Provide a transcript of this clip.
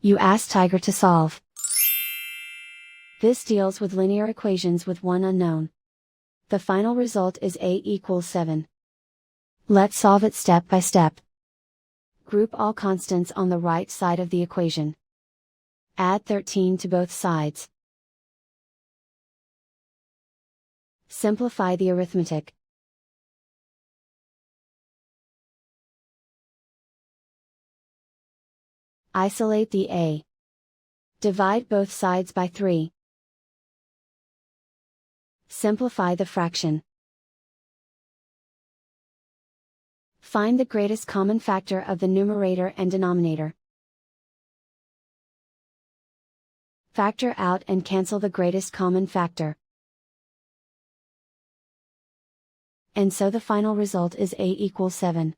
You ask Tiger to solve. This deals with linear equations with one unknown. The final result is a equals 7. Let's solve it step by step. Group all constants on the right side of the equation. Add 13 to both sides. Simplify the arithmetic. Isolate the a. Divide both sides by 3. Simplify the fraction. Find the greatest common factor of the numerator and denominator. Factor out and cancel the greatest common factor. And so the final result is a equals 7.